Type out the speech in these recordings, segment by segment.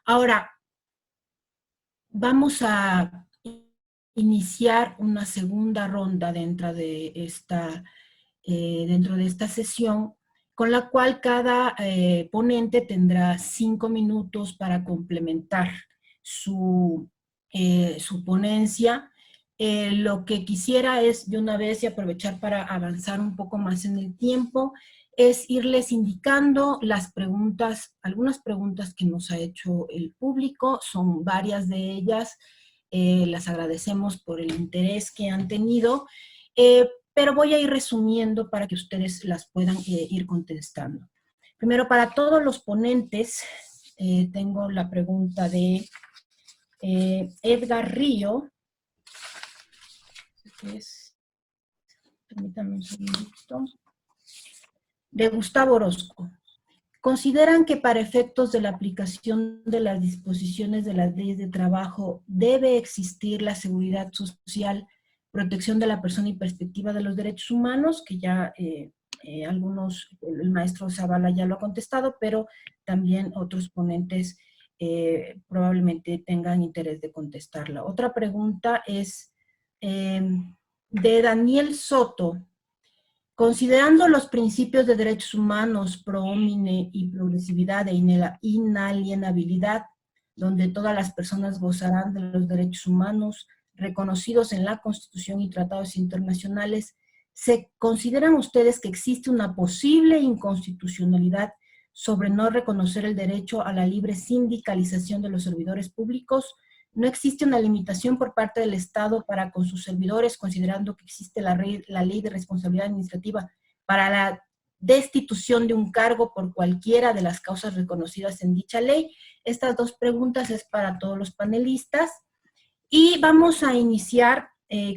Ahora, vamos a iniciar una segunda ronda dentro de esta sesión, con la cual cada ponente tendrá 5 minutos para complementar su ponencia. Lo que quisiera es de una vez y aprovechar para avanzar un poco más en el tiempo, es irles indicando las preguntas, algunas preguntas que nos ha hecho el público, son varias de ellas, las agradecemos por el interés que han tenido, pero voy a ir resumiendo para que ustedes las puedan ir contestando. Primero, para todos los ponentes, tengo la pregunta de Edgar Río, permítanme un segundito, de Gustavo Orozco. ¿Consideran que para efectos de la aplicación de las disposiciones de las leyes de trabajo debe existir la seguridad social, protección de la persona y perspectiva de los derechos humanos? Que ya el maestro Zavala ya lo ha contestado, pero también otros ponentes probablemente tengan interés de contestarla. Otra pregunta es de Daniel Soto. Considerando los principios de derechos humanos, pro homine y progresividad e inalienabilidad, donde todas las personas gozarán de los derechos humanos reconocidos en la Constitución y tratados internacionales, ¿se consideran ustedes que existe una posible inconstitucionalidad sobre no reconocer el derecho a la libre sindicalización de los servidores públicos? ¿No existe una limitación por parte del Estado para con sus servidores, considerando que existe la ley de responsabilidad administrativa para la destitución de un cargo por cualquiera de las causas reconocidas en dicha ley? Estas dos preguntas es para todos los panelistas. Y vamos a iniciar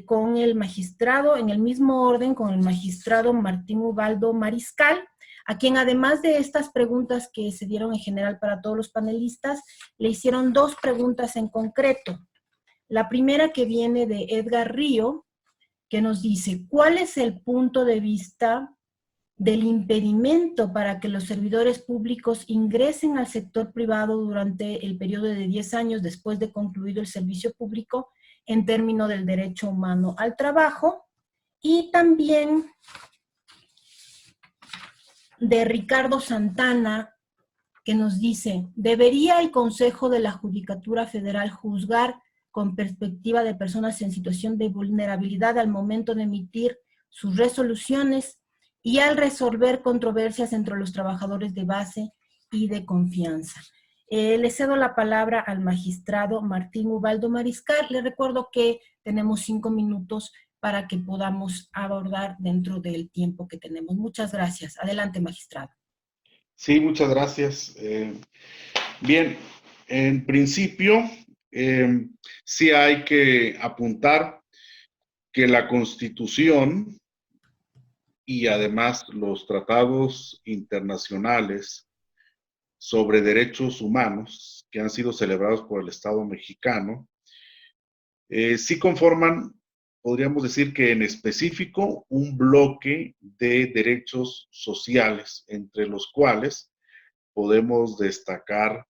con el magistrado, en el mismo orden, con el magistrado Martín Ubaldo Mariscal, a quien además de estas preguntas que se dieron en general para todos los panelistas, le hicieron dos preguntas en concreto. La primera, que viene de Edgar Río, que nos dice: ¿cuál es el punto de vista del impedimento para que los servidores públicos ingresen al sector privado durante el periodo de 10 años después de concluido el servicio público en términos del derecho humano al trabajo? Y también de Ricardo Santana, que nos dice: ¿debería el Consejo de la Judicatura Federal juzgar con perspectiva de personas en situación de vulnerabilidad al momento de emitir sus resoluciones y al resolver controversias entre los trabajadores de base y de confianza? Le cedo la palabra al magistrado Martín Ubaldo Mariscal. Le recuerdo que tenemos 5 minutos para que podamos abordar dentro del tiempo que tenemos. Muchas gracias. Adelante, magistrado. Sí, muchas gracias. Bien, en principio, sí hay que apuntar que la Constitución y además los tratados internacionales sobre derechos humanos que han sido celebrados por el Estado mexicano, sí conforman, podríamos decir que en específico, un bloque de derechos sociales, entre los cuales podemos destacar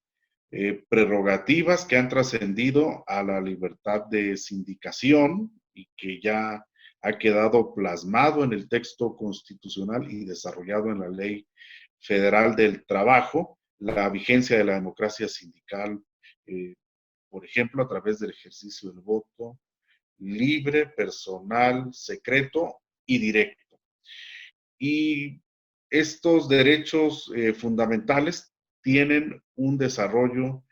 prerrogativas que han trascendido a la libertad de sindicación y que ya ha quedado plasmado en el texto constitucional y desarrollado en la Ley Federal del Trabajo, la vigencia de la democracia sindical, por ejemplo, a través del ejercicio del voto libre, personal, secreto y directo. Y estos derechos fundamentales tienen un desarrollo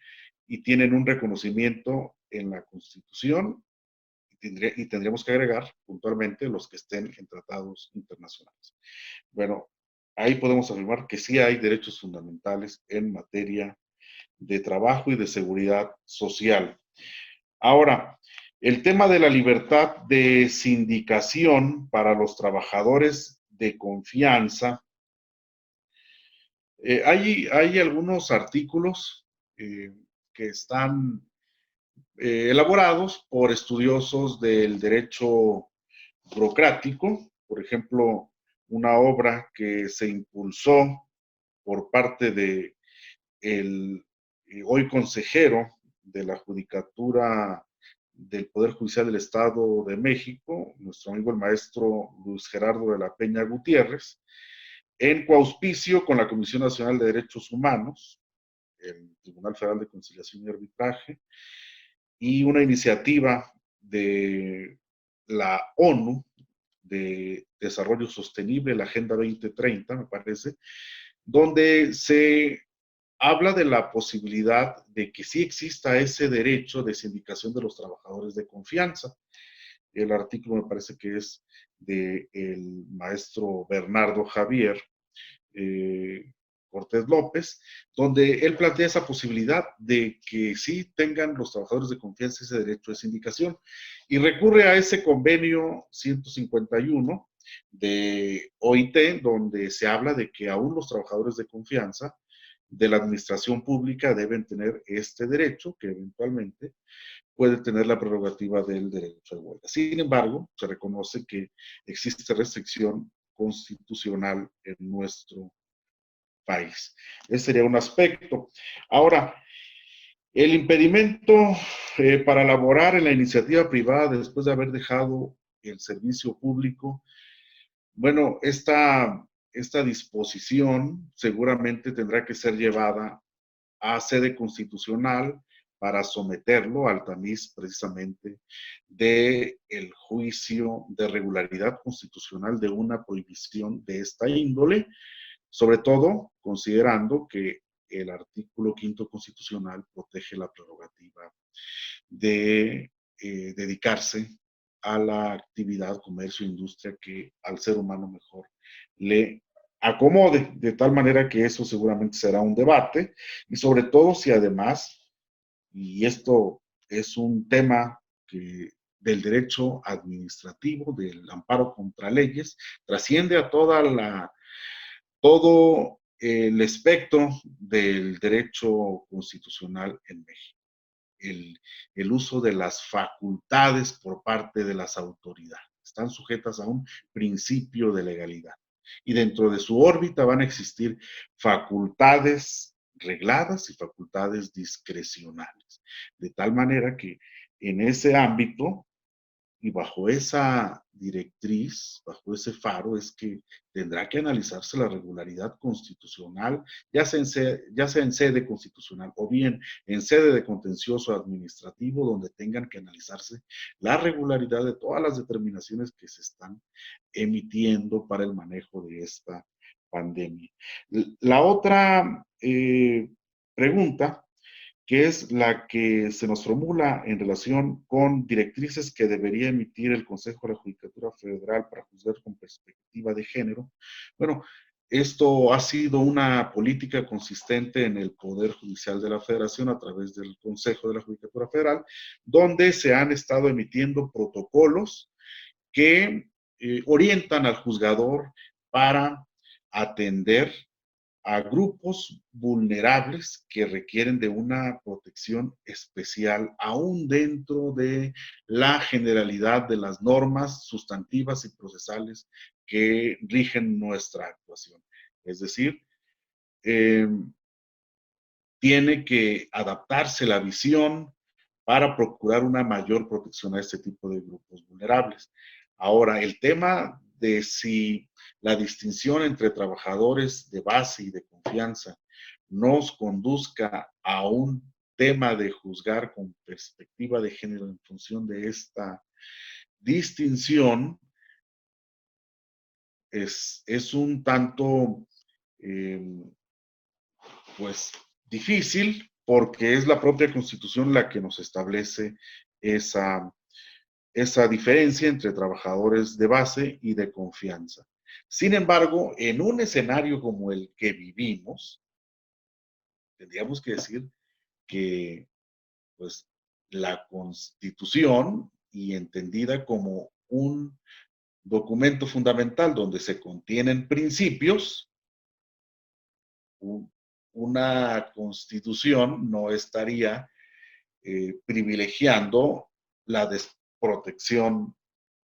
y tienen un reconocimiento en la Constitución, y tendríamos que agregar puntualmente los que estén en tratados internacionales. Bueno, ahí podemos afirmar que sí hay derechos fundamentales en materia de trabajo y de seguridad social. Ahora, el tema de la libertad de sindicación para los trabajadores de confianza. Hay algunos artículos que están elaborados por estudiosos del derecho burocrático. Por ejemplo, una obra que se impulsó por parte de el hoy consejero de la Judicatura del Poder Judicial del Estado de México, nuestro amigo el maestro Luis Gerardo de la Peña Gutiérrez, en coauspicio con la Comisión Nacional de Derechos Humanos, el Tribunal Federal de Conciliación y Arbitraje, y una iniciativa de la ONU de Desarrollo Sostenible, la Agenda 2030, me parece, donde se habla de la posibilidad de que sí exista ese derecho de sindicación de los trabajadores de confianza. El artículo me parece que es del maestro Bernardo Javier Cortés López, donde él plantea esa posibilidad de que sí tengan los trabajadores de confianza ese derecho de sindicación y recurre a ese convenio 151 de OIT, donde se habla de que aún los trabajadores de confianza de la administración pública deben tener este derecho, que eventualmente puede tener la prerrogativa del derecho de huelga. Sin embargo, se reconoce que existe restricción constitucional en nuestro país. Ese sería un aspecto. Ahora, el impedimento para laborar en la iniciativa privada después de haber dejado el servicio público, bueno, esta disposición seguramente tendrá que ser llevada a sede constitucional para someterlo al tamiz precisamente del juicio de regularidad constitucional de una prohibición de esta índole, sobre todo considerando que el artículo 5º constitucional protege la prerrogativa de dedicarse a la actividad, comercio e industria que al ser humano mejor le acomode, de tal manera que eso seguramente será un debate, y sobre todo si además, y esto es un tema que del derecho administrativo, del amparo contra leyes, trasciende a todo el espectro del derecho constitucional en México. El uso de las facultades por parte de las autoridades. Están sujetas a un principio de legalidad. Y dentro de su órbita van a existir facultades regladas y facultades discrecionales. De tal manera que en ese ámbito y bajo esa directriz, bajo ese faro, es que tendrá que analizarse la regularidad constitucional, ya sea en sede constitucional o bien en sede de contencioso administrativo, donde tengan que analizarse la regularidad de todas las determinaciones que se están emitiendo para el manejo de esta pandemia. La otra pregunta, que es la que se nos formula en relación con directrices que debería emitir el Consejo de la Judicatura Federal para juzgar con perspectiva de género. Bueno, esto ha sido una política consistente en el Poder Judicial de la Federación a través del Consejo de la Judicatura Federal, donde se han estado emitiendo protocolos que orientan al juzgador para atender a grupos vulnerables que requieren de una protección especial, aún dentro de la generalidad de las normas sustantivas y procesales que rigen nuestra actuación. Es decir, eh, tiene que adaptarse la visión para procurar una mayor protección a este tipo de grupos vulnerables. Ahora, el tema de si la distinción entre trabajadores de base y de confianza nos conduzca a un tema de juzgar con perspectiva de género en función de esta distinción, es un tanto, pues, difícil, porque es la propia Constitución la que nos establece esa diferencia entre trabajadores de base y de confianza. Sin embargo, en un escenario como el que vivimos, tendríamos que decir que, pues, la Constitución, y entendida como un documento fundamental donde se contienen principios, una Constitución no estaría privilegiando la desprotección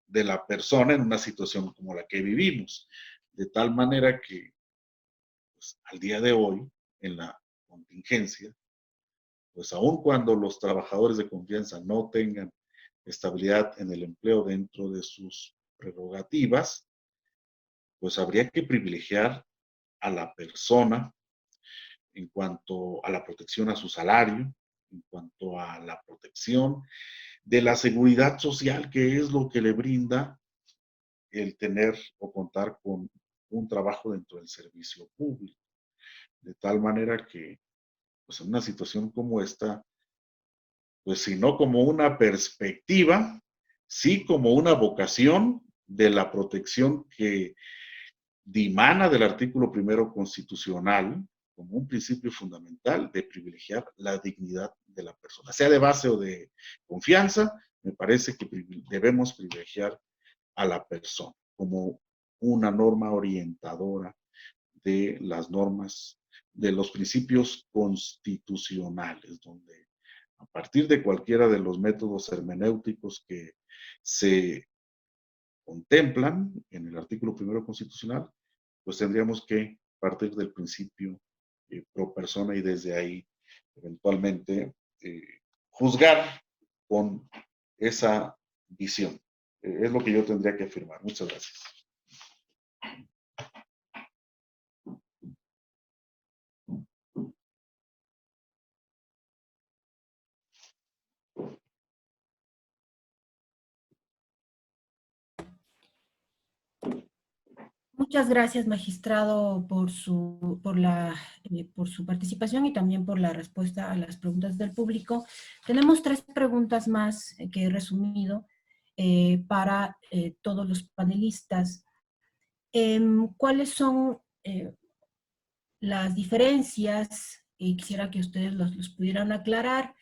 de la persona en una situación como la que vivimos. De tal manera que pues, al día de hoy, en la contingencia, pues aun cuando los trabajadores de confianza no tengan estabilidad en el empleo dentro de sus prerrogativas, pues habría que privilegiar a la persona en cuanto a la protección a su salario, en cuanto a la protección de la seguridad social, que es lo que le brinda el tener o contar con un trabajo dentro del servicio público. De tal manera que, pues en una situación como esta, pues si no como una perspectiva, sí como una vocación de la protección que dimana del artículo primero constitucional, como un principio fundamental de privilegiar la dignidad de la persona, sea de base o de confianza. Me parece que debemos privilegiar a la persona como una norma orientadora de las normas, de los principios constitucionales, donde a partir de cualquiera de los métodos hermenéuticos que se contemplan en el artículo primero constitucional, pues tendríamos que partir del principio pro persona y desde ahí eventualmente juzgar con esa visión. Es lo que yo tendría que afirmar. Muchas gracias. Muchas gracias, magistrado, por su participación y también por la respuesta a las preguntas del público. Tenemos 3 preguntas más que he resumido para todos los panelistas. ¿Cuáles son las diferencias, y quisiera que ustedes los pudieran aclarar,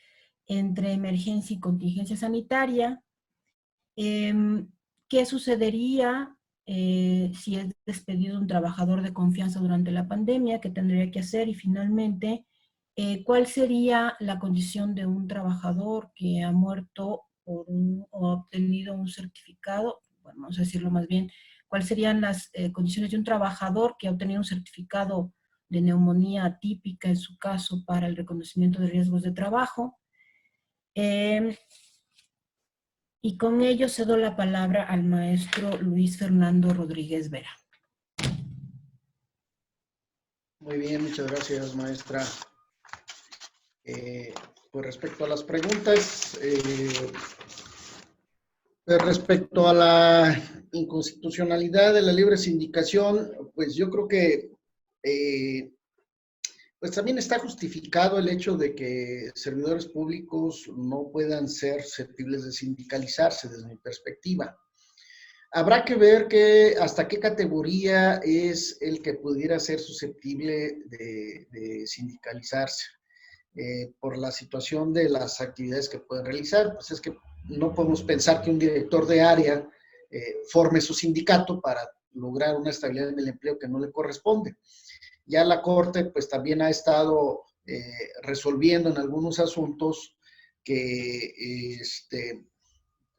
entre emergencia y contingencia sanitaria? ¿Qué sucedería si es despedido un trabajador de confianza durante la pandemia? ¿Qué tendría que hacer? Y finalmente, ¿cuál sería la condición de un trabajador que ha muerto o ha obtenido un certificado? Bueno, vamos a decirlo más bien, ¿cuáles serían las condiciones de un trabajador que ha obtenido un certificado de neumonía atípica, en su caso, para el reconocimiento de riesgos de trabajo? Y con ello cedo la palabra al maestro Luis Fernando Rodríguez Vera. Muy bien, muchas gracias, maestra. Pues respecto a las preguntas, respecto a la inconstitucionalidad de la libre sindicación, pues yo creo que pues también está justificado el hecho de que servidores públicos no puedan ser susceptibles de sindicalizarse, desde mi perspectiva. Habrá que ver hasta qué categoría es el que pudiera ser susceptible de sindicalizarse. Por la situación de las actividades que pueden realizar, pues es que no podemos pensar que un director de área forme su sindicato para lograr una estabilidad en el empleo que no le corresponde. Ya la Corte pues también ha estado resolviendo en algunos asuntos que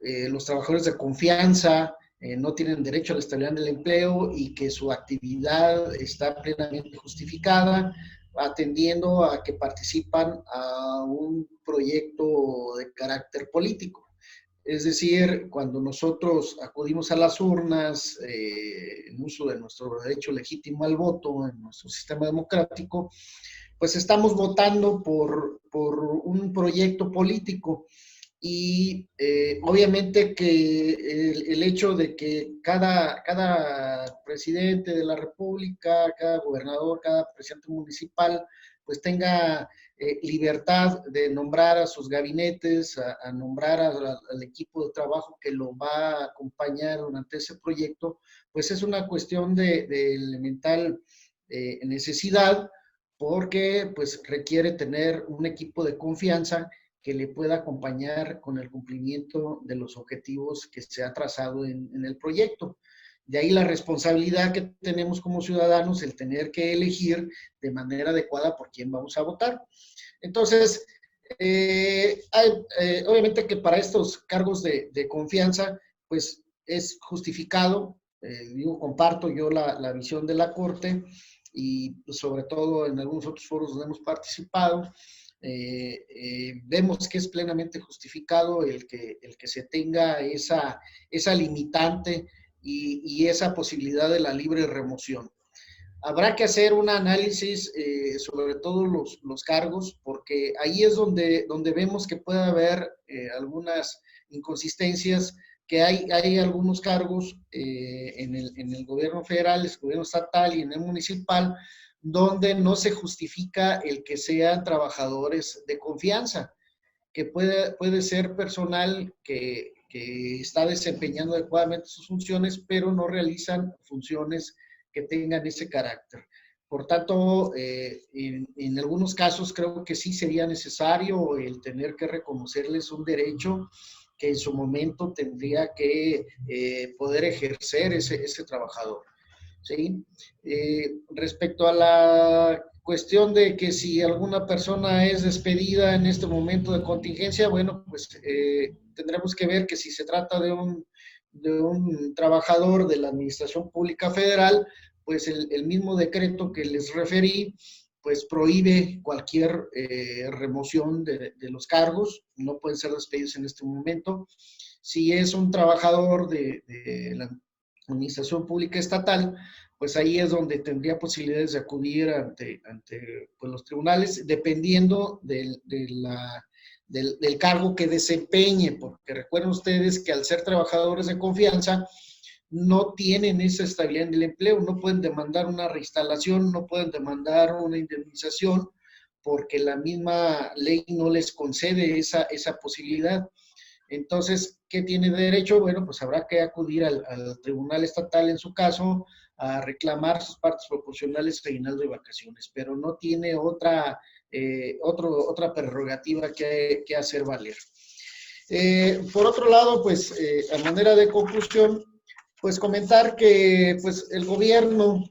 los trabajadores de confianza no tienen derecho a la estabilidad del empleo y que su actividad está plenamente justificada, atendiendo a que participan a un proyecto de carácter político. Es decir, cuando nosotros acudimos a las urnas en uso de nuestro derecho legítimo al voto en nuestro sistema democrático, pues estamos votando por un proyecto político. Y obviamente que el hecho de que cada presidente de la República, cada gobernador, cada presidente municipal, pues tenga libertad de nombrar a sus gabinetes, a nombrar al equipo de trabajo que lo va a acompañar durante ese proyecto, pues es una cuestión de elemental necesidad, porque pues requiere tener un equipo de confianza que le pueda acompañar con el cumplimiento de los objetivos que se ha trazado en el proyecto. De ahí la responsabilidad que tenemos como ciudadanos, el tener que elegir de manera adecuada por quién vamos a votar. Entonces, Obviamente que para estos cargos de confianza, pues es justificado, comparto yo la visión de la Corte y pues, sobre todo en algunos otros foros donde hemos participado, vemos que es plenamente justificado el que se tenga esa limitante y esa posibilidad de la libre remoción. Habrá que hacer un análisis sobre todos los cargos, porque ahí es donde vemos que puede haber algunas inconsistencias, que hay algunos cargos en el gobierno federal, el gobierno estatal y en el municipal, donde no se justifica el que sean trabajadores de confianza, que puede ser personal que está desempeñando adecuadamente sus funciones, pero no realizan funciones que tengan ese carácter. Por tanto, en algunos casos creo que sí sería necesario el tener que reconocerles un derecho que en su momento tendría que poder ejercer ese trabajador. ¿Sí? Respecto a la cuestión de que si alguna persona es despedida en este momento de contingencia, bueno, pues tendremos que ver que si se trata de un trabajador de la Administración Pública Federal, pues el mismo decreto que les referí, pues prohíbe cualquier remoción de los cargos, no pueden ser despedidos en este momento. Si es un trabajador de la Administración Pública Estatal, pues ahí es donde tendría posibilidades de acudir ante pues, los tribunales, dependiendo del cargo que desempeñe, porque recuerden ustedes que al ser trabajadores de confianza, no tienen esa estabilidad en el empleo, no pueden demandar una reinstalación, no pueden demandar una indemnización, porque la misma ley no les concede esa posibilidad. Entonces, ¿qué tiene derecho? Bueno, pues habrá que acudir al tribunal estatal en su caso a reclamar sus partes proporcionales de aguinaldo y vacaciones, pero no tiene otra prerrogativa que hacer valer. Por otro lado, pues a manera de conclusión, pues comentar que pues, el gobierno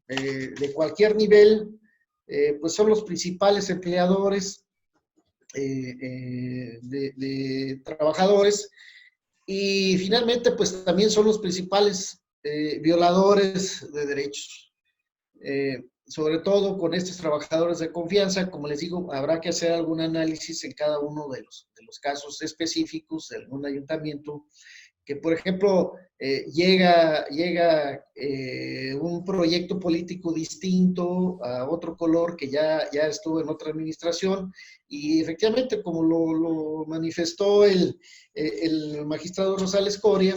de cualquier nivel, pues son los principales empleadores de trabajadores y finalmente pues también son los principales violadores de derechos. Sobre todo con estos trabajadores de confianza, como les digo, habrá que hacer algún análisis en cada uno de los casos específicos de algún ayuntamiento que, por ejemplo, llega un proyecto político distinto a otro color que ya estuvo en otra administración y efectivamente, como lo manifestó el magistrado Rosales Coria,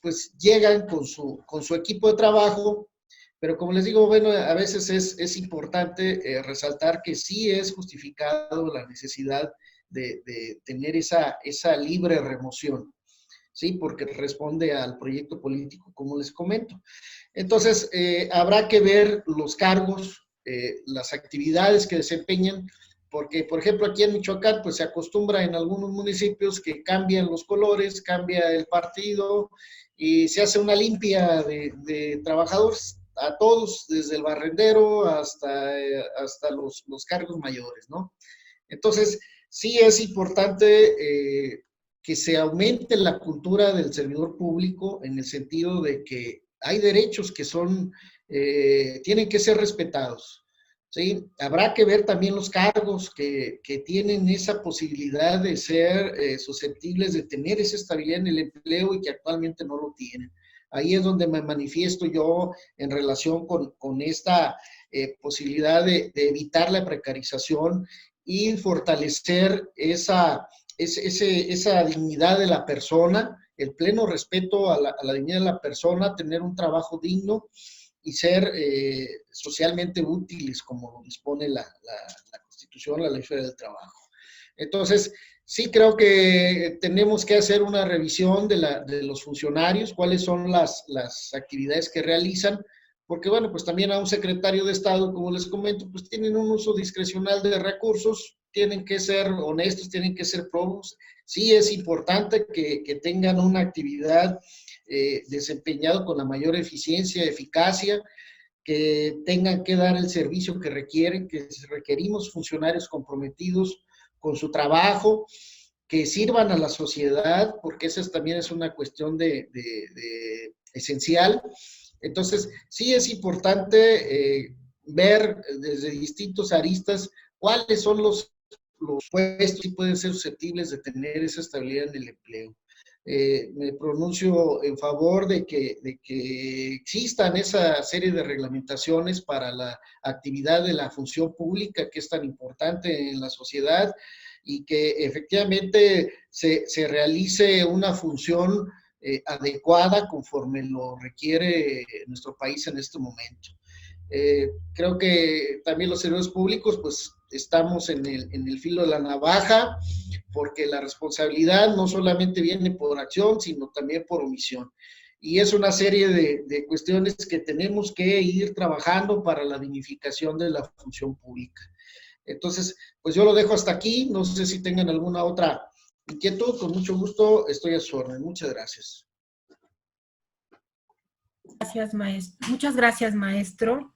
pues llegan con su equipo de trabajo, pero como les digo, bueno, a veces es importante resaltar que sí es justificado la necesidad de tener esa libre remoción. ¿Sí? Porque responde al proyecto político, como les comento. Entonces, habrá que ver los cargos, las actividades que desempeñan, porque, por ejemplo, aquí en Michoacán, pues se acostumbra en algunos municipios que cambian los colores, cambia el partido y se hace una limpia de trabajadores a todos, desde el barrendero hasta los cargos mayores, ¿no? Entonces, sí es importante que se aumente la cultura del servidor público en el sentido de que hay derechos que tienen que ser respetados. ¿Sí? Habrá que ver también los cargos que tienen esa posibilidad de ser susceptibles de tener esa estabilidad en el empleo y que actualmente no lo tienen. Ahí es donde me manifiesto yo en relación con esta posibilidad de evitar la precarización y fortalecer esa dignidad de la persona, el pleno respeto a la dignidad de la persona, tener un trabajo digno y ser socialmente útiles, como dispone la Constitución, la Ley Federal del Trabajo. Entonces, sí creo que tenemos que hacer una revisión de los funcionarios, cuáles son las actividades que realizan, porque bueno, pues también a un secretario de Estado, como les comento, pues tienen un uso discrecional de recursos, tienen que ser honestos, tienen que ser probos. Sí es importante que tengan una actividad desempeñada con la mayor eficiencia, eficacia, que tengan que dar el servicio que requieren, que requerimos funcionarios comprometidos con su trabajo, que sirvan a la sociedad, porque esa también es una cuestión esencial. Entonces, sí es importante ver desde distintos aristas cuáles son los puestos que pueden ser susceptibles de tener esa estabilidad en el empleo. Me pronuncio en favor de que existan esa serie de reglamentaciones para la actividad de la función pública, que es tan importante en la sociedad, y que efectivamente se realice una función adecuada conforme lo requiere nuestro país en este momento. Creo que también los servidores públicos, pues estamos en el filo de la navaja, porque la responsabilidad no solamente viene por acción, sino también por omisión. Y es una serie de cuestiones que tenemos que ir trabajando para la dignificación de la función pública. Entonces, pues yo lo dejo hasta aquí. No sé si tengan alguna otra inquietud. Con mucho gusto estoy a su orden. Muchas gracias. Gracias, maestro. Muchas gracias, maestro.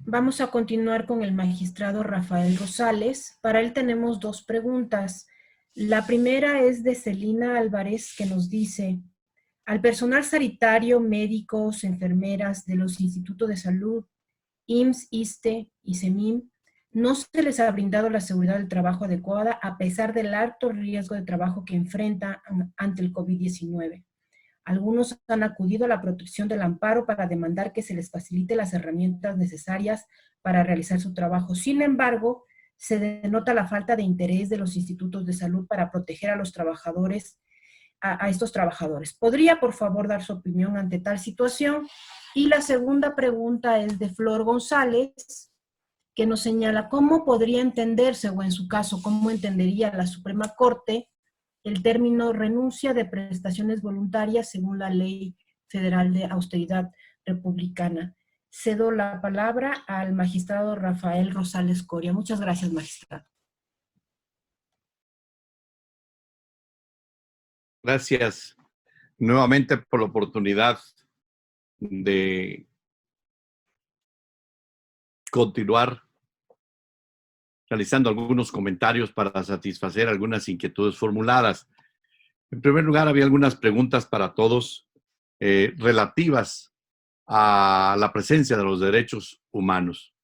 Vamos a continuar con el magistrado Rafael Rosales. Para él tenemos dos preguntas. La primera es de Celina Álvarez, que nos dice: al personal sanitario, médicos, enfermeras de los institutos de salud, IMSS, ISSSTE y CEMIM, no se les ha brindado la seguridad del trabajo adecuada a pesar del alto riesgo de trabajo que enfrentan ante el COVID-19. Algunos han acudido a la protección del amparo para demandar que se les facilite las herramientas necesarias para realizar su trabajo. Sin embargo, se denota la falta de interés de los institutos de salud para proteger a los trabajadores, a estos trabajadores. ¿Podría, por favor, dar su opinión ante tal situación? Y la segunda pregunta es de Flor González, que nos señala cómo podría entenderse, o en su caso, cómo entendería la Suprema Corte el término renuncia de prestaciones voluntarias según la Ley Federal de Austeridad Republicana. Cedo la palabra al magistrado Rafael Rosales Coria. Muchas gracias, magistrado. Gracias nuevamente por la oportunidad de continuar realizando algunos comentarios para satisfacer algunas inquietudes formuladas. En primer lugar, había algunas preguntas para todos relativas a la presencia de los derechos humanos.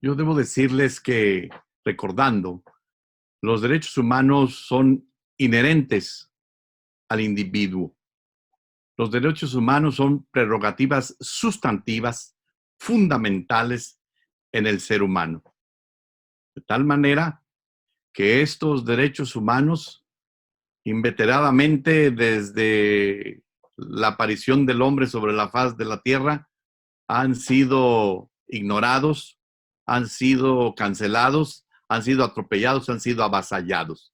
Yo debo decirles que, recordando, los derechos humanos son inherentes al individuo. Los derechos humanos son prerrogativas sustantivas, fundamentales en el ser humano. De tal manera que estos derechos humanos, inveteradamente desde la aparición del hombre sobre la faz de la tierra, han sido ignorados, han sido cancelados, han sido atropellados, han sido avasallados.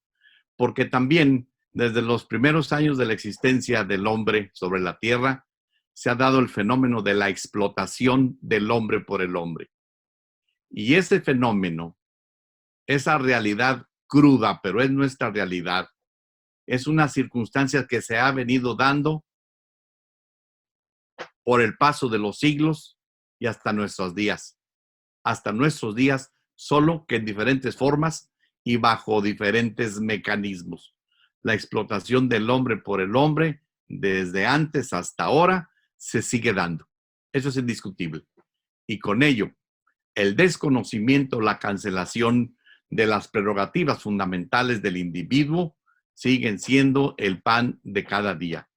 Porque también desde los primeros años de la existencia del hombre sobre la tierra, se ha dado el fenómeno de la explotación del hombre por el hombre. Y ese fenómeno, esa realidad cruda, pero es nuestra realidad, es una circunstancia que se ha venido dando por el paso de los siglos y hasta nuestros días. Hasta nuestros días, solo que en diferentes formas y bajo diferentes mecanismos. La explotación del hombre por el hombre, desde antes hasta ahora, se sigue dando. Eso es indiscutible. Y con ello, el desconocimiento, la cancelación de las prerrogativas fundamentales del individuo siguen siendo el pan de cada día.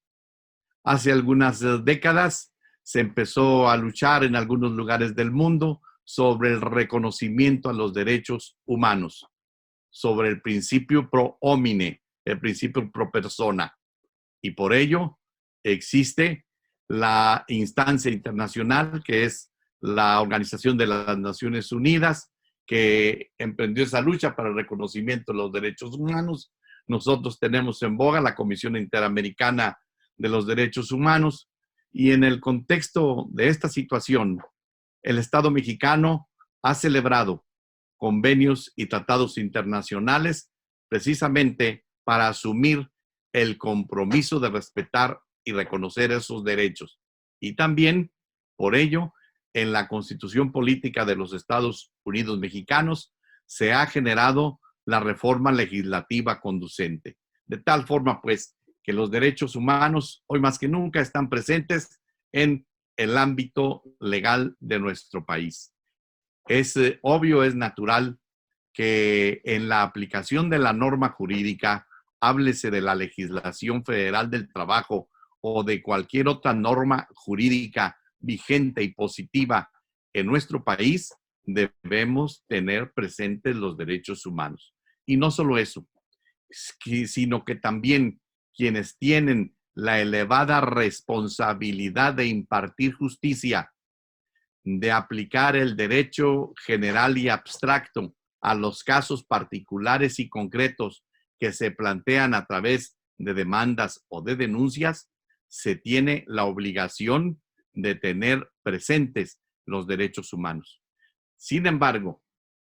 Hace algunas décadas se empezó a luchar en algunos lugares del mundo sobre el reconocimiento a los derechos humanos, sobre el principio pro homine, el principio pro persona. Y por ello existe la instancia internacional, que es la Organización de las Naciones Unidas, que emprendió esa lucha para el reconocimiento de los derechos humanos. Nosotros tenemos en boga la Comisión Interamericana de los Derechos Humanos, y en el contexto de esta situación, el Estado mexicano ha celebrado convenios y tratados internacionales precisamente para asumir el compromiso de respetar y reconocer esos derechos. Y también, por ello, en la Constitución Política de los Estados Unidos Mexicanos se ha generado la reforma legislativa conducente. De tal forma, pues, que los derechos humanos hoy más que nunca están presentes en el ámbito legal de nuestro país. Es obvio, es natural que en la aplicación de la norma jurídica, háblese de la legislación federal del trabajo o de cualquier otra norma jurídica vigente y positiva en nuestro país, debemos tener presentes los derechos humanos. Y no solo eso, sino que también quienes tienen la elevada responsabilidad de impartir justicia, de aplicar el derecho general y abstracto a los casos particulares y concretos que se plantean a través de demandas o de denuncias, se tiene la obligación de tener presentes los derechos humanos. Sin embargo,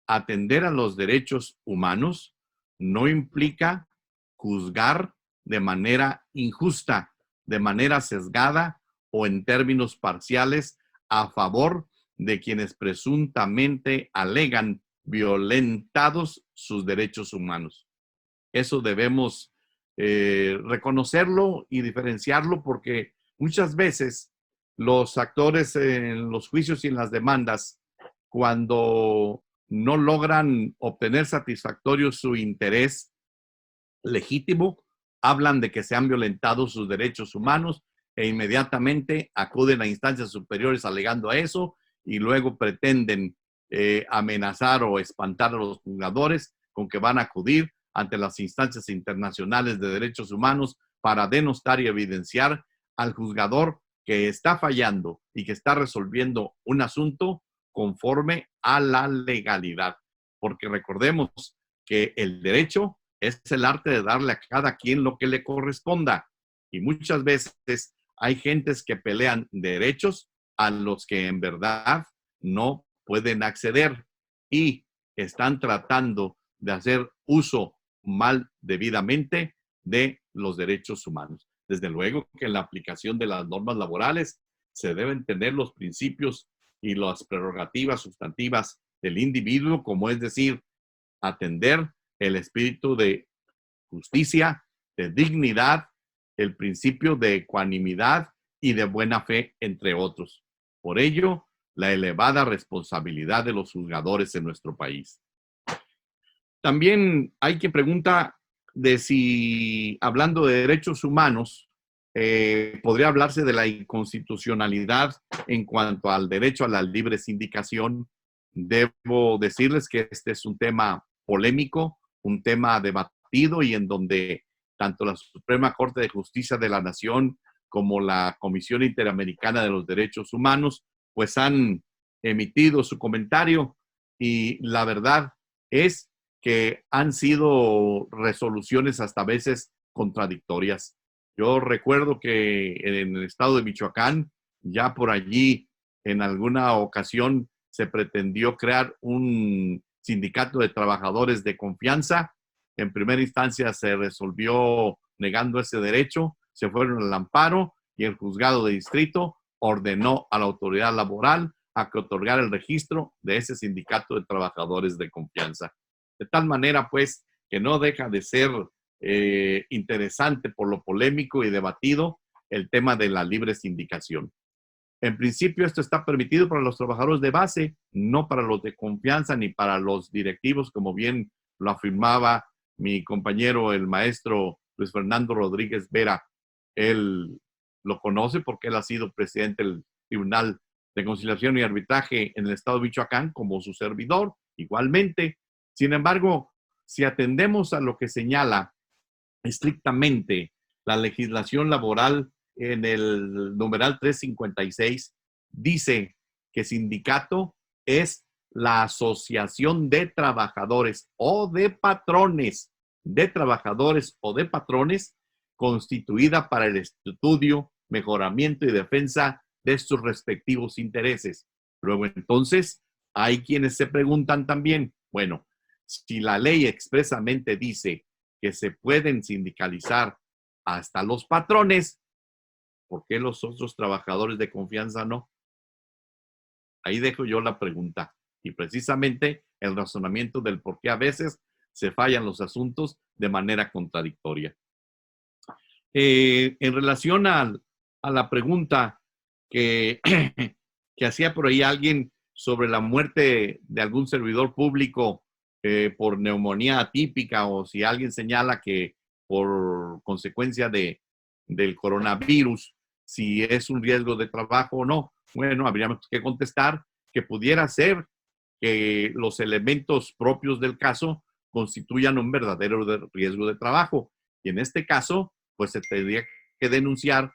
atender a los derechos humanos no implica juzgar de manera injusta, de manera sesgada o en términos parciales a favor de quienes presuntamente alegan violentados sus derechos humanos. Eso debemos reconocerlo y diferenciarlo, porque muchas veces los actores en los juicios y en las demandas, cuando no logran obtener satisfactorio su interés legítimo, hablan de que se han violentado sus derechos humanos e inmediatamente acuden a instancias superiores alegando a eso, y luego pretenden amenazar o espantar a los juzgadores con que van a acudir ante las instancias internacionales de derechos humanos para denostar y evidenciar al juzgador que está fallando y que está resolviendo un asunto conforme a la legalidad. Porque recordemos que el derecho es el arte de darle a cada quien lo que le corresponda. Y muchas veces hay gentes que pelean derechos a los que en verdad no pueden acceder y están tratando de hacer uso mal debidamente de los derechos humanos. Desde luego que en la aplicación de las normas laborales se deben tener los principios y las prerrogativas sustantivas del individuo, como es decir, atender el espíritu de justicia, de dignidad, el principio de ecuanimidad y de buena fe, entre otros. Por ello, la elevada responsabilidad de los juzgadores en nuestro país. También hay quien pregunta de si, hablando de derechos humanos, podría hablarse de la inconstitucionalidad en cuanto al derecho a la libre sindicación. Debo decirles que este es un tema polémico, un tema debatido, y en donde tanto la Suprema Corte de Justicia de la Nación como la Comisión Interamericana de los Derechos Humanos pues han emitido su comentario, y la verdad es que han sido resoluciones hasta a veces contradictorias. Yo recuerdo que en el estado de Michoacán, ya por allí en alguna ocasión se pretendió crear un sindicato de trabajadores de confianza. En primera instancia se resolvió negando ese derecho, se fueron al amparo y el juzgado de distrito ordenó a la autoridad laboral a que otorgara el registro de ese sindicato de trabajadores de confianza. De tal manera, pues, que no deja de ser interesante por lo polémico y debatido el tema de la libre sindicación. En principio, esto está permitido para los trabajadores de base, no para los de confianza ni para los directivos, como bien lo afirmaba mi compañero, el maestro Luis Fernando Rodríguez Vera. Él lo conoce porque él ha sido presidente del Tribunal de Conciliación y Arbitraje en el estado de Michoacán, como su servidor, igualmente. Sin embargo, si atendemos a lo que señala estrictamente la legislación laboral en el numeral 356, dice que sindicato es la asociación de trabajadores o de patrones, de trabajadores o de patrones, constituida para el estudio, mejoramiento y defensa de sus respectivos intereses. Luego, entonces, hay quienes se preguntan también, bueno, si la ley expresamente dice que se pueden sindicalizar hasta los patrones, ¿por qué los otros trabajadores de confianza no? Ahí dejo yo la pregunta. Y precisamente el razonamiento del por qué a veces se fallan los asuntos de manera contradictoria. En relación a la pregunta que, que hacía por ahí alguien sobre la muerte de algún servidor público por neumonía atípica, o si alguien señala que por consecuencia del coronavirus, si es un riesgo de trabajo o no, bueno, habríamos que contestar que pudiera ser que los elementos propios del caso constituyan un verdadero riesgo de trabajo. Y en este caso, pues se tendría que denunciar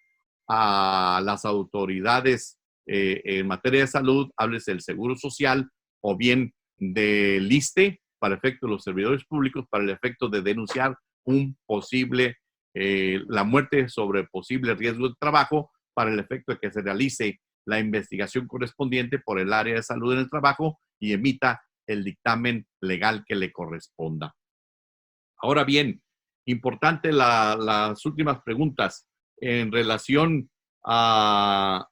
a las autoridades en materia de salud, háblese del Seguro Social o bien del ISSSTE, para efecto de los servidores públicos, para el efecto de denunciar un posible, la muerte sobre posible riesgo de trabajo, para el efecto de que se realice la investigación correspondiente por el área de salud en el trabajo y emita el dictamen legal que le corresponda. Ahora bien, importante las últimas preguntas en relación al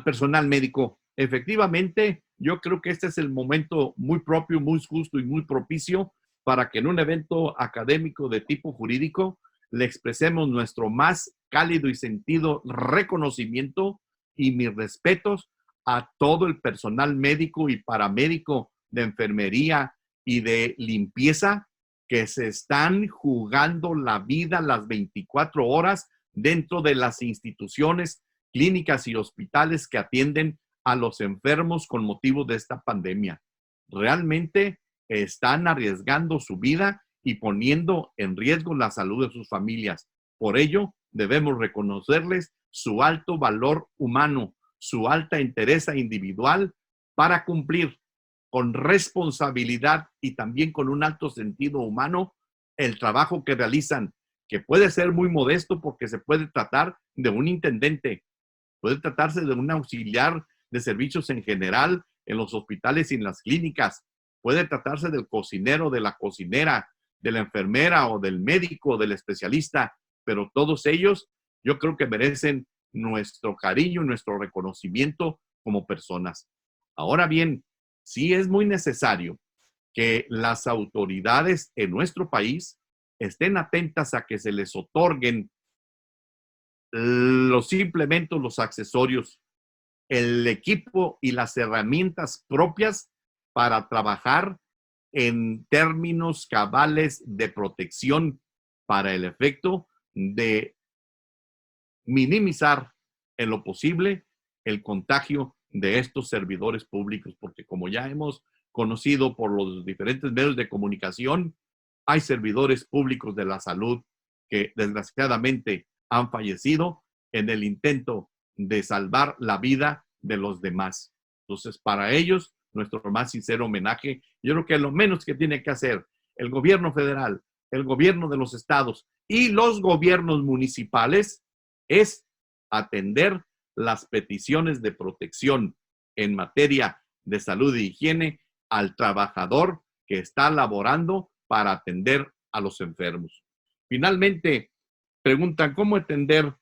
personal médico. Efectivamente, yo creo que este es el momento muy propio, muy justo y muy propicio para que en un evento académico de tipo jurídico le expresemos nuestro más cálido y sentido reconocimiento y mis respetos a todo el personal médico y paramédico de enfermería y de limpieza que se están jugando la vida las 24 horas dentro de las instituciones, clínicas y hospitales que atienden a los enfermos con motivo de esta pandemia. Realmente están arriesgando su vida y poniendo en riesgo la salud de sus familias. Por ello, debemos reconocerles su alto valor humano, su alta entereza individual para cumplir con responsabilidad y también con un alto sentido humano el trabajo que realizan, que puede ser muy modesto porque se puede tratar de un intendente, puede tratarse de un auxiliar de servicios en general en los hospitales y en las clínicas, puede tratarse del cocinero, de la cocinera, de la enfermera o del médico, del especialista, pero todos ellos yo creo que merecen nuestro cariño y nuestro reconocimiento como personas. Ahora bien, sí es muy necesario que las autoridades en nuestro país estén atentas a que se les otorguen los implementos, los accesorios, el equipo y las herramientas propias para trabajar en términos cabales de protección para el efecto de minimizar en lo posible el contagio de estos servidores públicos, porque como ya hemos conocido por los diferentes medios de comunicación, hay servidores públicos de la salud que desgraciadamente han fallecido en el intento de salvar la vida de los demás. Entonces, para ellos, nuestro más sincero homenaje. Yo creo que lo menos que tiene que hacer el gobierno federal, el gobierno de los estados y los gobiernos municipales es atender las peticiones de protección en materia de salud e higiene al trabajador que está laborando para atender a los enfermos. Finalmente, preguntan cómo atender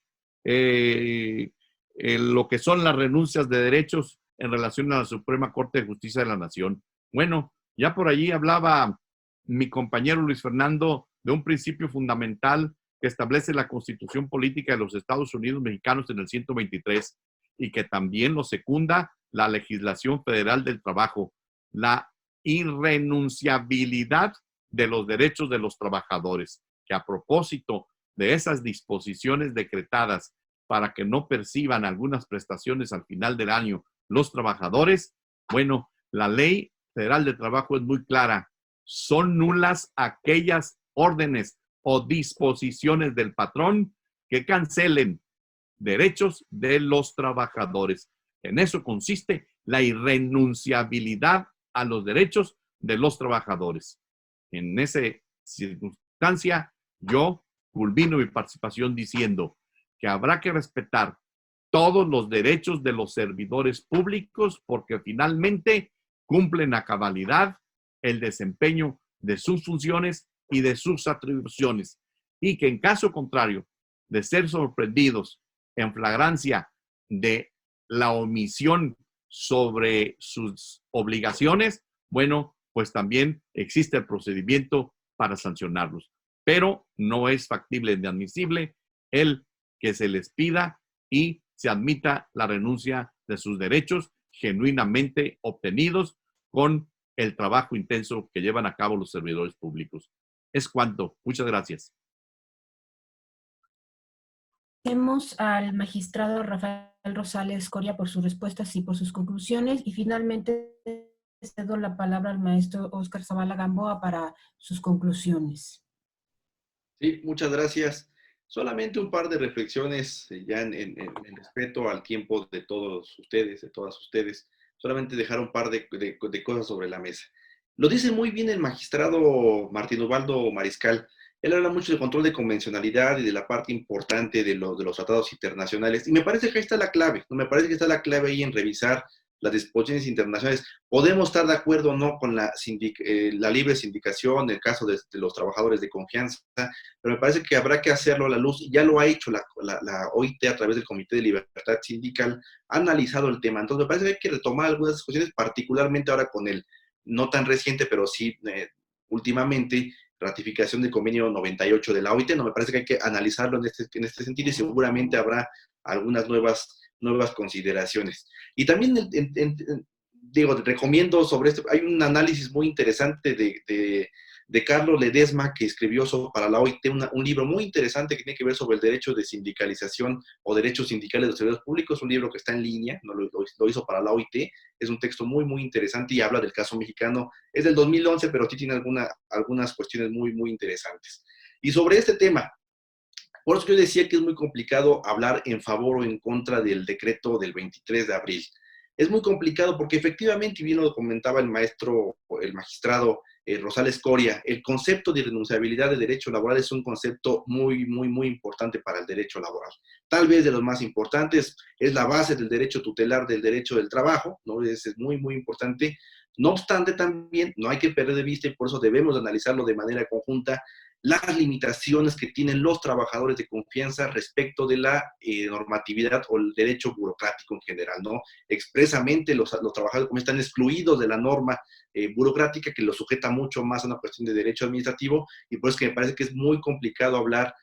lo que son las renuncias de derechos en relación a la Suprema Corte de Justicia de la Nación. Bueno, ya por allí hablaba mi compañero Luis Fernando de un principio fundamental que establece la Constitución Política de los Estados Unidos Mexicanos en el 123 y que también lo secunda la legislación federal del trabajo, la irrenunciabilidad de los derechos de los trabajadores, que a propósito de esas disposiciones decretadas para que no perciban algunas prestaciones al final del año los trabajadores, bueno, la ley federal de trabajo es muy clara. Son nulas aquellas órdenes o disposiciones del patrón que cancelen derechos de los trabajadores. En eso consiste la irrenunciabilidad a los derechos de los trabajadores. En esa circunstancia, yo culmino mi participación diciendo que habrá que respetar todos los derechos de los servidores públicos porque finalmente cumplen a cabalidad el desempeño de sus funciones y de sus atribuciones, y que en caso contrario de ser sorprendidos en flagrancia de la omisión sobre sus obligaciones, bueno, pues también existe el procedimiento para sancionarlos. Pero no es factible ni admisible el que se les pida y se admita la renuncia de sus derechos genuinamente obtenidos con el trabajo intenso que llevan a cabo los servidores públicos. Es cuanto. Muchas gracias. Agradecemos al magistrado Rafael Rosales Coria por sus respuestas y por sus conclusiones. Y finalmente cedo la palabra al maestro Óscar Zavala Gamboa para sus conclusiones. Sí, muchas gracias. Solamente un par de reflexiones ya en respeto al tiempo de todos ustedes, de todas ustedes. Solamente dejar un par de cosas sobre la mesa. Lo dice muy bien el magistrado Martín Ubaldo Mariscal. Él habla mucho de control de convencionalidad y de la parte importante de los tratados internacionales. Y me parece que ahí está la clave, ¿no? Me parece que está la clave ahí en revisar las disposiciones internacionales. Podemos estar de acuerdo o no con la libre sindicación, el caso de los trabajadores de confianza, pero me parece que habrá que hacerlo a la luz, y ya lo ha hecho la OIT a través del Comité de Libertad Sindical, ha analizado el tema. Entonces me parece que hay que retomar algunas discusiones, particularmente ahora con el no tan reciente, pero sí últimamente, ratificación del convenio 98 de la OIT. No, me parece que hay que analizarlo en este sentido, y seguramente habrá algunas nuevas consideraciones. Y también, digo, recomiendo sobre esto, hay un análisis muy interesante de Carlos Ledesma, que escribió para la OIT un libro muy interesante que tiene que ver sobre el derecho de sindicalización o derechos sindicales de los servidores públicos, un libro que está en línea, ¿no? Lo hizo para la OIT, es un texto muy, muy interesante y habla del caso mexicano. Es del 2011, pero sí tiene algunas cuestiones muy, muy interesantes. Y sobre este tema, por eso yo decía que es muy complicado hablar en favor o en contra del decreto del 23 de abril. Es muy complicado porque efectivamente, y bien lo comentaba el magistrado Rosales Coria, el concepto de irrenunciabilidad de derecho laboral es un concepto muy, muy, muy importante para el derecho laboral. Tal vez de los más importantes, es la base del derecho tutelar del derecho del trabajo, ¿no? Es muy, muy importante. No obstante, también no hay que perder de vista, y por eso debemos analizarlo de manera conjunta, las limitaciones que tienen los trabajadores de confianza respecto de la normatividad o el derecho burocrático en general, ¿no? Expresamente los trabajadores como están excluidos de la norma burocrática, que los sujeta mucho más a una cuestión de derecho administrativo, y por eso que me parece que es muy complicado hablar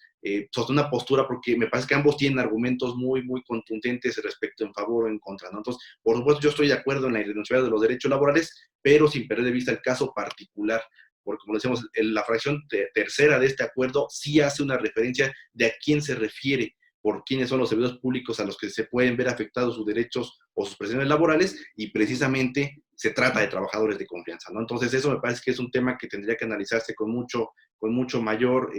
sobre una postura, porque me parece que ambos tienen argumentos muy, muy contundentes respecto en favor o en contra, ¿no? Entonces, por supuesto, yo estoy de acuerdo en la irrenunciabilidad de los derechos laborales, pero sin perder de vista el caso particular, porque como decíamos, la fracción tercera de este acuerdo sí hace una referencia de a quién se refiere, por quiénes son los servidores públicos a los que se pueden ver afectados sus derechos o sus prestaciones laborales, y precisamente se trata de trabajadores de confianza, ¿no? Entonces eso me parece que es un tema que tendría que analizarse con mucho mayor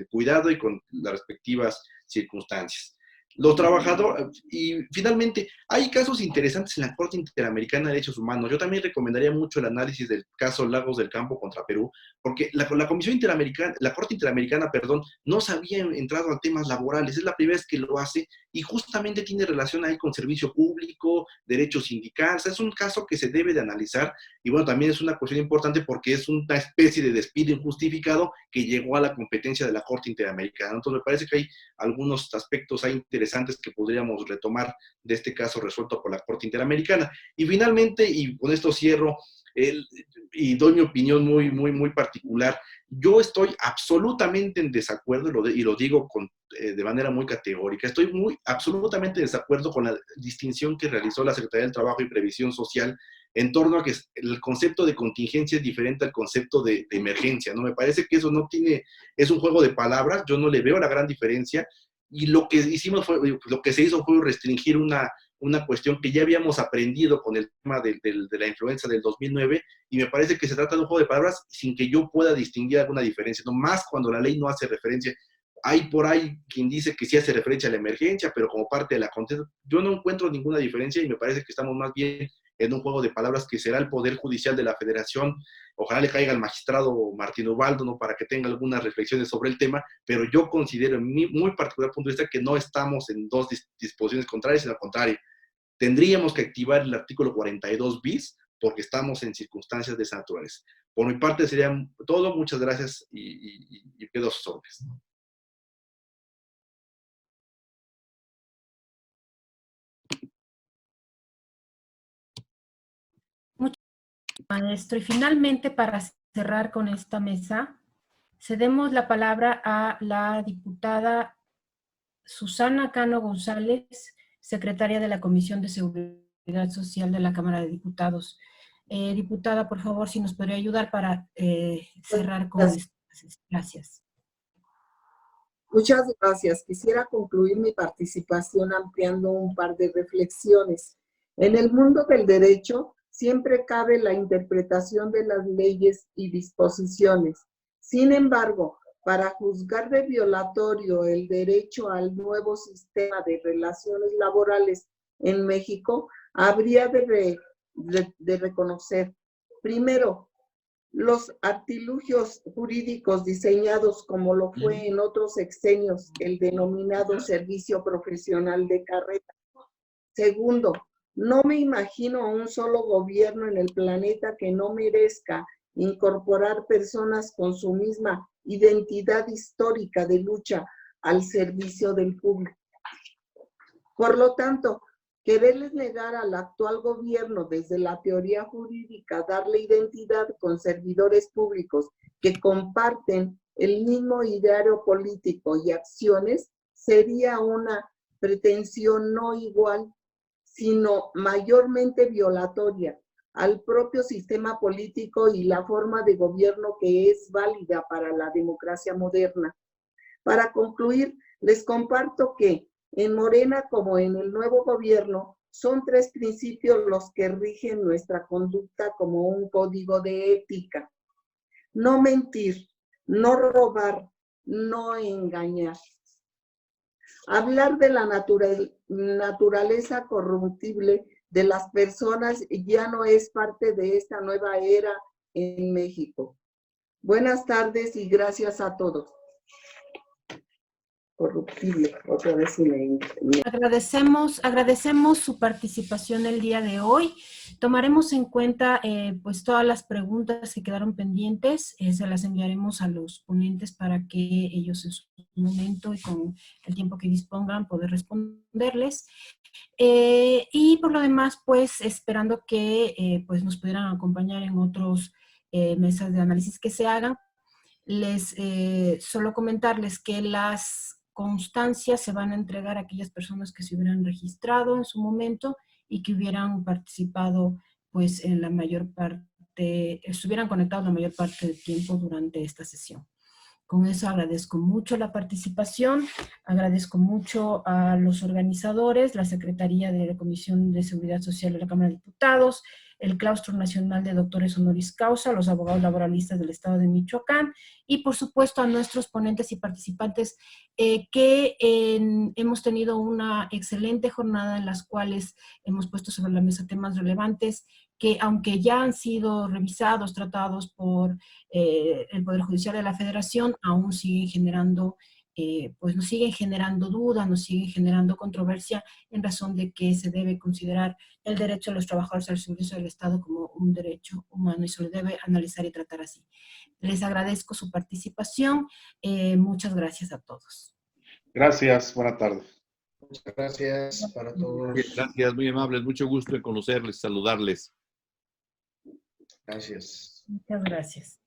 cuidado y con las respectivas circunstancias. Los trabajadores, y finalmente, hay casos interesantes en la Corte Interamericana de Derechos Humanos. Yo también recomendaría mucho el análisis del caso Lagos del Campo contra Perú, porque la Comisión Interamericana, la Corte Interamericana, perdón, no se había entrado a temas laborales, es la primera vez que lo hace, y justamente tiene relación ahí con servicio público, derecho sindical. O sea, es un caso que se debe de analizar, y bueno, también es una cuestión importante porque es una especie de despido injustificado que llegó a la competencia de la Corte Interamericana. Entonces me parece que hay algunos aspectos ahí interesantes que podríamos retomar de este caso resuelto por la Corte Interamericana. Y finalmente, y con esto cierro, y doy mi opinión muy, muy, muy particular, yo estoy absolutamente en desacuerdo, y lo digo de manera muy categórica, estoy absolutamente en desacuerdo con la distinción que realizó la Secretaría del Trabajo y Previsión Social en torno a que el concepto de contingencia es diferente al concepto de emergencia, ¿no? Me parece que eso es un juego de palabras, yo no le veo la gran diferencia, y lo que se hizo fue restringir una cuestión que ya habíamos aprendido con el tema de la influenza del 2009, y me parece que se trata de un juego de palabras sin que yo pueda distinguir alguna diferencia, no más cuando la ley no hace referencia. Hay por ahí quien dice que sí hace referencia a la emergencia, pero como parte de la contexto, yo no encuentro ninguna diferencia, y me parece que estamos más bien en un juego de palabras que será el Poder Judicial de la Federación. Ojalá le caiga al magistrado Martín Ubaldo, ¿no?, para que tenga algunas reflexiones sobre el tema, pero yo considero en mi muy particular punto de vista que no estamos en dos disposiciones contrarias, sino al contrario. Tendríamos que activar el artículo 42 bis porque estamos en circunstancias de esa naturaleza. Por mi parte sería todo. Muchas gracias y quedo a sus órdenes. maestro. Y finalmente, para cerrar con esta mesa, cedemos la palabra a la diputada Susana Cano González, secretaria de la Comisión de Seguridad Social de la Cámara de Diputados. Diputada, por favor, si nos podría ayudar para cerrar con esto. Gracias. Muchas gracias. Quisiera concluir mi participación ampliando un par de reflexiones. En el mundo del derecho siempre cabe la interpretación de las leyes y disposiciones. Sin embargo, para juzgar de violatorio el derecho al nuevo sistema de relaciones laborales en México, habría de reconocer, primero, los artilugios jurídicos diseñados como lo fue en otros sexenios, el denominado servicio profesional de carrera. Segundo, no me imagino un solo gobierno en el planeta que no merezca incorporar personas con su misma identidad histórica de lucha al servicio del público. Por lo tanto, quererles negar al actual gobierno desde la teoría jurídica darle identidad con servidores públicos que comparten el mismo ideario político y acciones sería una pretensión no igual, sino mayormente violatoria al propio sistema político y la forma de gobierno que es válida para la democracia moderna. Para concluir, les comparto que en Morena como en el nuevo gobierno son 3 principios los que rigen nuestra conducta como un código de ética. No mentir, no robar, no engañar. Hablar de la naturaleza corruptible de las personas ya no es parte de esta nueva era en México. Buenas tardes y gracias a todos. Corruptible, otra vez Agradecemos su participación el día de hoy. Tomaremos en cuenta pues todas las preguntas que quedaron pendientes, se las enviaremos a los ponentes para que ellos en su momento y con el tiempo que dispongan poder responderles. Y por lo demás, pues esperando que pues nos pudieran acompañar en otros mesas de análisis que se hagan. Solo comentarles que las constancias se van a entregar a aquellas personas que se hubieran registrado en su momento y que hubieran participado pues en la mayor parte, estuvieran conectados la mayor parte del tiempo durante esta sesión. Con eso agradezco mucho la participación, agradezco mucho a los organizadores, la Secretaría de la Comisión de Seguridad Social de la Cámara de Diputados, el Claustro Nacional de Doctores Honoris Causa, los abogados laboralistas del Estado de Michoacán y por supuesto a nuestros ponentes y participantes que hemos tenido una excelente jornada en las cuales hemos puesto sobre la mesa temas relevantes que aunque ya han sido revisados, tratados por el Poder Judicial de la Federación, aún siguen generando pues nos siguen generando dudas, nos siguen generando controversia en razón de que se debe considerar el derecho de los trabajadores al servicio del Estado como un derecho humano y se lo debe analizar y tratar así. Les agradezco su participación. Muchas gracias a todos. Gracias, buena tarde. Muchas gracias para todos. Bien, gracias, muy amables. Mucho gusto en conocerles, saludarles. Gracias. Muchas gracias.